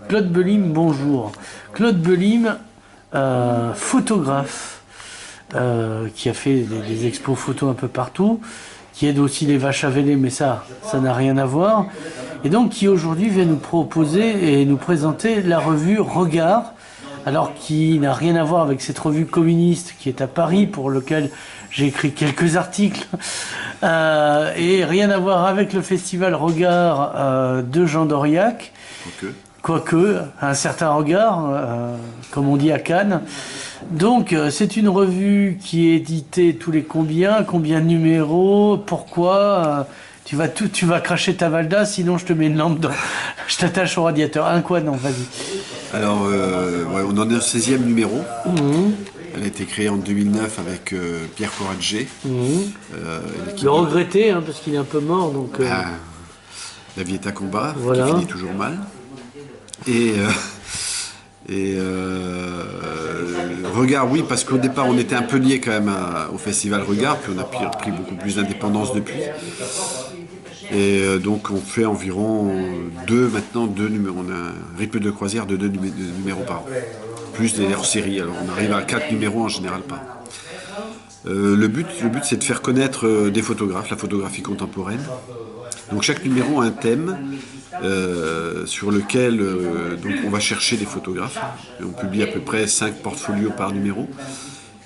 Claude Belim, bonjour. Claude Belim, photographe, qui a fait des expos photos un peu partout, qui aide aussi les vaches à véler, mais ça n'a rien à voir. Et donc qui aujourd'hui vient nous proposer et nous présenter la revue Regard, alors qui n'a rien à voir avec cette revue communiste qui est à Paris, pour lequel j'ai écrit quelques articles, et rien à voir avec le festival Regard de Jean d'Aurillac. Quoique, un certain regard, comme on dit à Cannes. Donc, c'est une revue qui est éditée tous les combien de numéros, pourquoi tu vas cracher ta Valda, sinon je te mets une lampe dans... Je t'attache au radiateur. Un quoi? Non, vas-y. Alors, on en est au 16e numéro. Elle a été créée en 2009 avec Pierre Couragé. Le regretter, hein, parce qu'il est un peu mort. Donc, la vie est à combat, voilà. Qui finit toujours mal. Regard, oui, parce qu'au départ, on était un peu lié quand même au festival Regard, puis on a pris beaucoup plus d'indépendance depuis. Et donc, on fait environ deux numéros. On a un rythme de croisière de deux numéros par an. Plus des hors-séries. Alors, on arrive à 4 numéros en général par an. Le but, c'est de faire connaître des photographes, la photographie contemporaine. Donc, chaque numéro a un thème. Sur lequel donc on va chercher des photographes. On publie à peu près 5 portfolios par numéro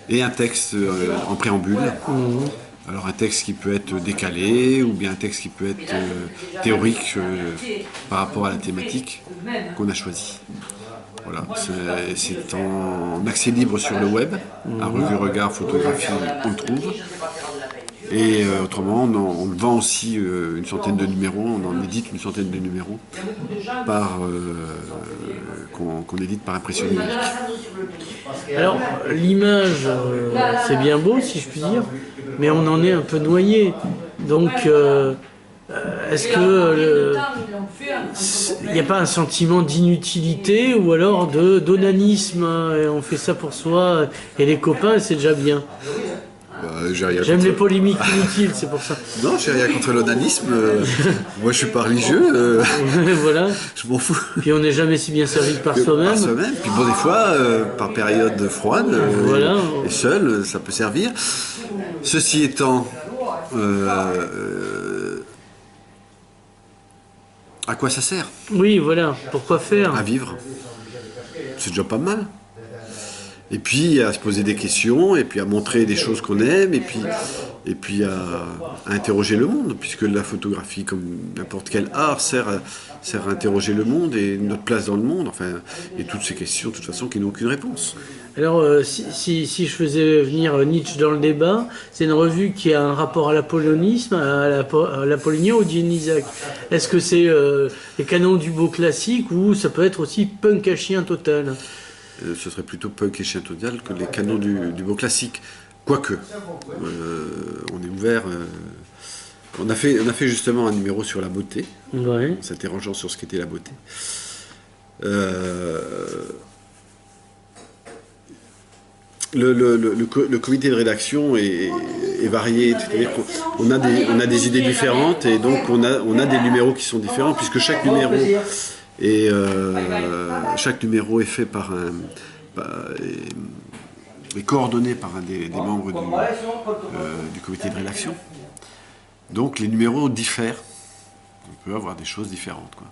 et un texte en préambule. Alors un texte qui peut être décalé ou bien un texte qui peut être théorique par rapport à la thématique qu'on a choisie. Voilà, c'est en accès libre sur le web, à revue Regard Photographie, on le trouve. Et autrement, on vend aussi une centaine de numéros, on en édite une centaine de numéros qu'on édite par impression numérique. Alors, l'image, c'est bien beau, si je puis dire, mais on en est un peu noyé. Donc, est-ce que il n'y a pas un sentiment d'inutilité ou alors d'onanisme, et on fait ça pour soi et les copains, c'est déjà bien? J'aime les polémiques inutiles, c'est pour ça. Non, j'ai rien contre l'onanisme. Moi, je suis pas religieux. Voilà. Je m'en fous. Puis on n'est jamais si bien servi que par soi-même. Puis bon, des fois, par période froide, voilà. Et seul, ça peut servir. Ceci étant, à quoi ça sert? Oui, voilà. Pourquoi faire? À vivre. C'est déjà pas mal. Et puis à se poser des questions, et puis à montrer des choses qu'on aime, et puis à interroger le monde, puisque la photographie, comme n'importe quel art, sert à interroger le monde et notre place dans le monde, enfin, et toutes ces questions, de toute façon, qui n'ont aucune réponse. Alors, si je faisais venir Nietzsche dans le débat, c'est une revue qui a un rapport à l'apollonisme, à l'Apollonien ou Dionysaque. Est-ce que c'est les canons du beau classique, ou ça peut être aussi punk à chien total? Ce serait plutôt punk et chien total que les canons du beau classique. Quoique, on est ouvert. On a fait justement un numéro sur la beauté, ouais. En s'interrogeant sur ce qu'était la beauté. Le comité de rédaction est varié, c'est-à-dire qu'on a des idées différentes et donc on a des numéros qui sont différents puisque chaque numéro est fait par est coordonné par un des membres du comité de rédaction. Donc les numéros diffèrent. On peut avoir des choses différentes, quoi.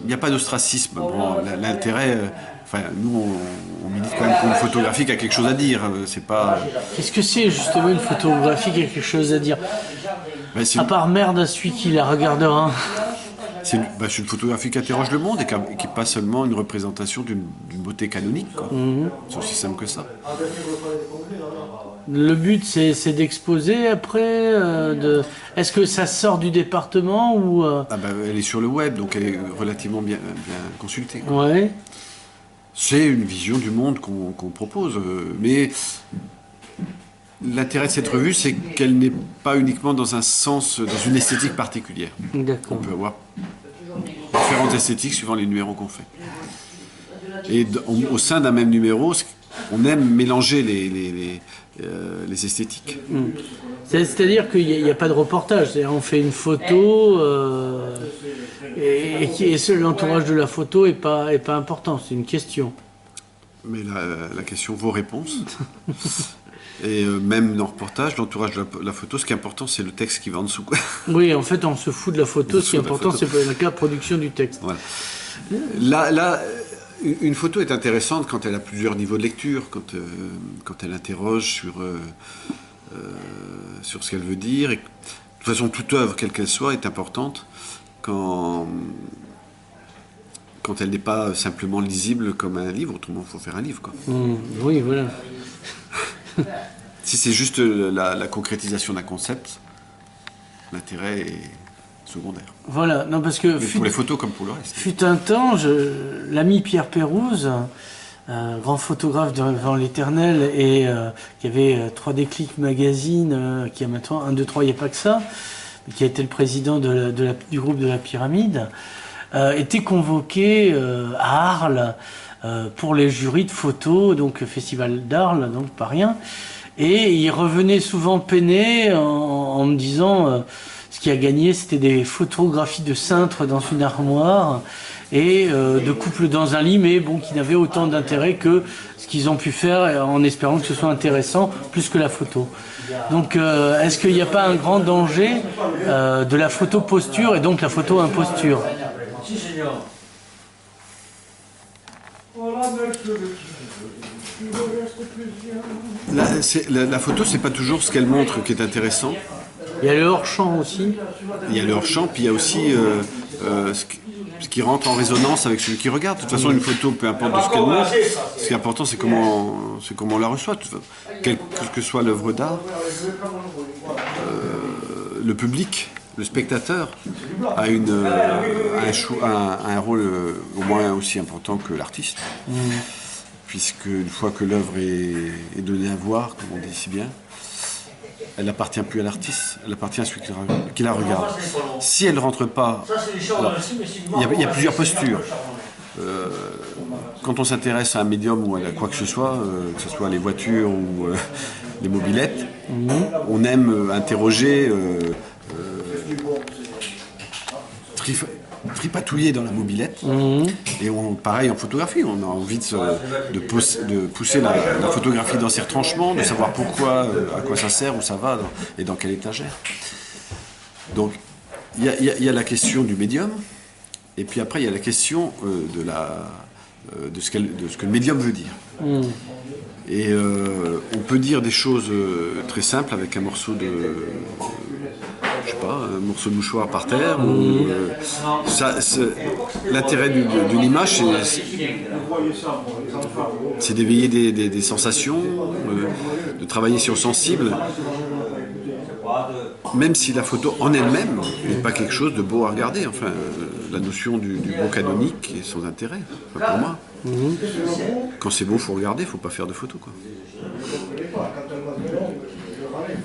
Il n'y a pas d'ostracisme. Bon, l'intérêt, nous on milite quand même pour une photographie qui a quelque chose à dire. C'est pas. Qu'est-ce que c'est justement une photographie qui a quelque chose à dire? À part merde à celui qui la regardera. C'est une photographie qui interroge le monde et qui n'est pas seulement une représentation d'une beauté canonique, quoi. C'est aussi simple que ça. Le but, c'est d'exposer après. Est-ce que ça sort du département ou elle est sur le web, donc elle est relativement bien consultée, quoi. Ouais. C'est une vision du monde qu'on propose, mais l'intérêt de cette revue, c'est qu'elle n'est pas uniquement dans un sens, dans une esthétique particulière. D'accord. On peut avoir différentes esthétiques suivant les numéros qu'on fait. Et au sein d'un même numéro, on aime mélanger les esthétiques. C'est-à-dire qu'il n'y a pas de reportage, c'est-à-dire on fait une photo et l'entourage de la photo est pas important, c'est une question. Mais la question vaut réponse. Et même dans le reportage, l'entourage de la photo, ce qui est important, c'est le texte qui va en dessous, quoi. Oui, en fait, on se fout de la photo, ce qui est important, c'est la production du texte. Voilà. Là, une photo est intéressante quand elle a plusieurs niveaux de lecture, quand elle interroge sur ce qu'elle veut dire. Et, de toute façon, toute œuvre, quelle qu'elle soit, est importante quand elle n'est pas simplement lisible comme un livre. Autrement, il faut faire un livre, quoi. Oui, voilà. Si c'est juste la concrétisation d'un concept, l'intérêt est secondaire. Voilà, non parce que... Pour les photos comme pour le reste. Fut un temps, l'ami Pierre Pérouse, grand photographe devant l'éternel et qui avait 3D Magazine, qui a maintenant 1, 2, 3, il n'y a pas que ça, qui a été le président du groupe de la Pyramide, était convoqué à Arles pour les jurys de photos, donc le festival d'Arles, donc pas rien. Et il revenait souvent peiné en me disant ce qui a gagné, c'était des photographies de cintres dans une armoire et de couples dans un lit, mais bon, qui n'avaient autant d'intérêt que ce qu'ils ont pu faire en espérant que ce soit intéressant plus que la photo. Donc est-ce qu'il n'y a pas un grand danger de la photo posture et donc la photo imposture? La photo, c'est pas toujours ce qu'elle montre qui est intéressant. Il y a le hors-champ aussi. Il y a le hors-champ, puis il y a aussi ce qui rentre en résonance avec celui qui regarde. De toute façon, une photo, peu importe de ce qu'elle montre, ce qui est important, c'est comment on la reçoit. Quelle que soit l'œuvre d'art, le public, le spectateur, a un rôle au moins aussi important que l'artiste. Puisque une fois que l'œuvre est donnée à voir, comme on dit si bien, elle n'appartient plus à l'artiste, elle appartient à celui qui la regarde. Si elle ne rentre pas, il y a plusieurs postures. Quand on s'intéresse à un médium ou à quoi que ce soit les voitures ou les mobylettes, on aime interroger, tripatouiller dans la mobilette. Et pareil en photographie, on a envie de pousser la photographie dans ses retranchements, de savoir pourquoi, à quoi ça sert, où ça va et dans quelle étagère. Donc il y a la question du médium, et puis après il y a la question de ce que le médium veut dire. Et on peut dire des choses très simples avec un morceau un morceau de mouchoir par terre. L'intérêt d'une image, c'est d'éveiller des sensations, de travailler sur le sensible, même si la photo en elle-même n'est pas quelque chose de beau à regarder. Enfin, la notion du beau canonique est sans intérêt, enfin, pour moi. Quand c'est beau, il faut regarder, il ne faut pas faire de photos, quoi.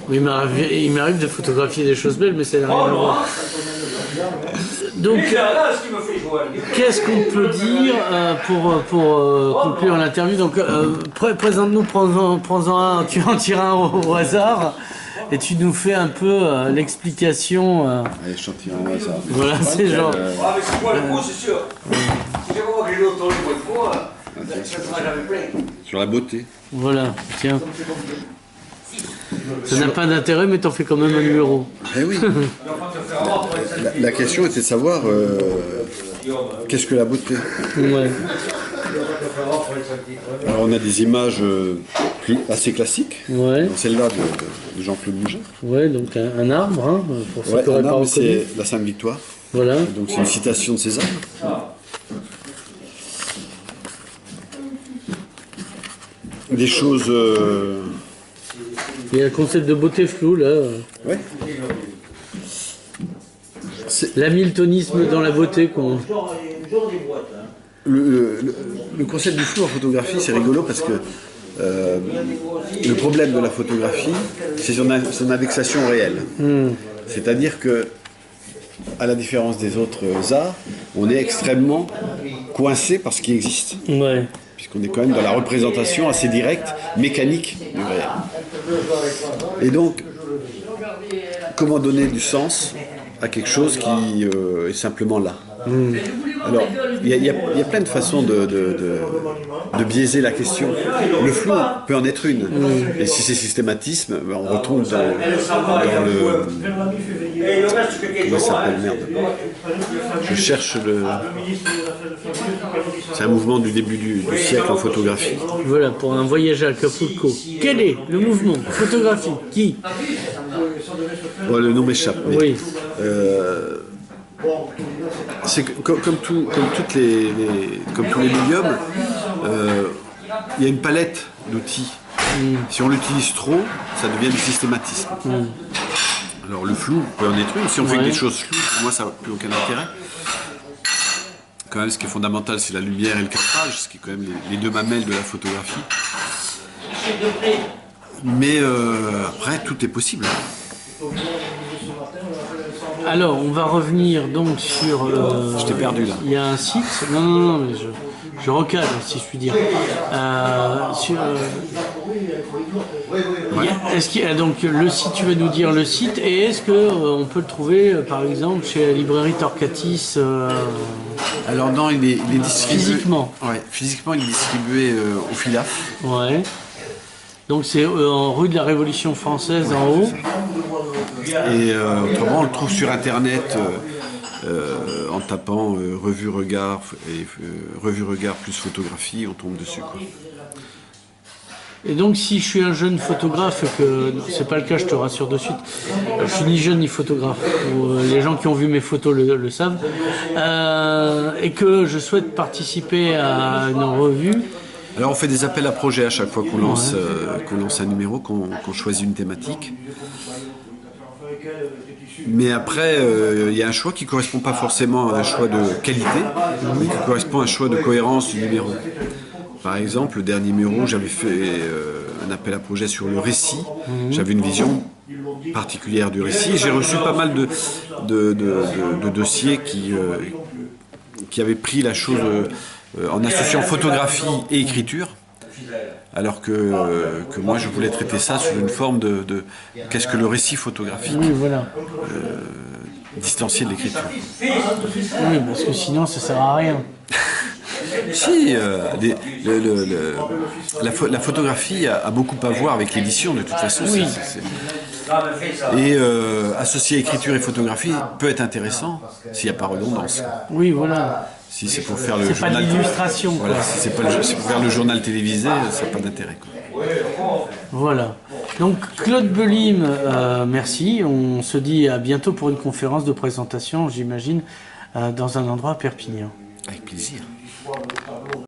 Oui, il m'arrive de photographier des choses belles, mais ça n'a rien à voir. Donc, qu'est-ce qu'on peut dire pour conclure l'interview? Donc, présente-nous, prends-en un, tu en tires un au hasard, et tu nous fais un peu l'explication. Allez, je t'en tire un au hasard. Voilà, c'est genre... Ah, mais c'est moi le coup, c'est sûr. Si j'ai pas que j'ai l'autre Sur la beauté. Voilà, tiens. Ça n'a pas d'intérêt, mais t'en fais quand même un numéro. Eh oui. La question était de savoir qu'est-ce que la beauté. Ouais. Alors on a des images assez classiques. Ouais. Celle-là de Jean-Claude Mougin. Ouais, donc un arbre, hein, pour ceux qui n'auraient pas reconnu. C'est la Sainte-Victoire. Voilà. Donc c'est une citation de César. Des choses... Il y a le concept de beauté floue, là. Ouais. L'hamiltonisme dans la beauté qu'on... Le concept du flou en photographie, c'est rigolo parce que le problème de la photographie, c'est son indexation réelle. C'est-à-dire que, à la différence des autres arts, on est extrêmement coincé par ce qui existe. Ouais. puisqu'on est quand même dans la représentation assez directe, mécanique du réel. Et donc, comment donner du sens à quelque chose qui est simplement là. Alors, il y a plein de façons de biaiser la question. Le flou peut en être une. Et si c'est systématisme, ben on retombe dans le... Comment ça s'appelle, merde. Je cherche le... C'est un mouvement du début du siècle en photographie. Voilà, pour un voyage à Acapulco. Quel est le mouvement photographique qui... Bon, le nom m'échappe. Mais, Oui. c'est comme tous les médiums, il y a une palette d'outils. Si on l'utilise trop, ça devient du systématisme. Alors le flou peut en être une. Si on fait des choses floues, pour moi ça n'a plus aucun intérêt. Quand même, ce qui est fondamental, c'est la lumière et le cadrage, ce qui est quand même les deux mamelles de la photographie. Mais après, tout est possible. Alors, on va revenir donc sur... Je t'ai perdu là. Il y a un site... Non, mais je recadre, si je puis dire. Est-ce qu'il y a donc le site, tu veux nous dire le site, et est-ce qu'on peut le trouver, par exemple, chez la librairie Torquatis Alors non, il est distribué... Physiquement. Ouais, physiquement, il est distribué au Filaf. Ouais. Donc c'est en rue de la Révolution française en haut. Et autrement, on le trouve sur Internet en tapant Revue Regard et Revue Regard plus photographie, on tombe dessus, quoi. Et donc si je suis un jeune photographe, que c'est pas le cas, je te rassure de suite, je suis ni jeune ni photographe, les gens qui ont vu mes photos le savent, et que je souhaite participer à une revue. Alors on fait des appels à projets à chaque fois qu'on lance un numéro, qu'on choisit une thématique. Mais après, il y a un choix qui ne correspond pas forcément à un choix de qualité, mais qui correspond à un choix de cohérence du numéro. Par exemple, le dernier numéro, j'avais fait un appel à projet sur le récit. J'avais une vision particulière du récit. J'ai reçu pas mal de dossiers qui avaient pris la chose en associant photographie et écriture. Alors que moi je voulais traiter ça sous une forme de qu'est-ce que le récit photographique, Oui, voilà. Distancié de l'écriture. Oui, parce que sinon ça sert à rien. Si, la photographie a beaucoup à voir avec l'édition de toute façon. Oui. Et associer écriture et photographie peut être intéressant s'il n'y a pas redondance. Oui, voilà. Si c'est pour faire le C'est journal, pas de l'illustration. voilà, si c'est pour faire le journal télévisé, ça n'a pas d'intérêt, quoi. Voilà. Donc Claude Belim, merci. On se dit à bientôt pour une conférence de présentation, j'imagine, dans un endroit à Perpignan. Avec plaisir.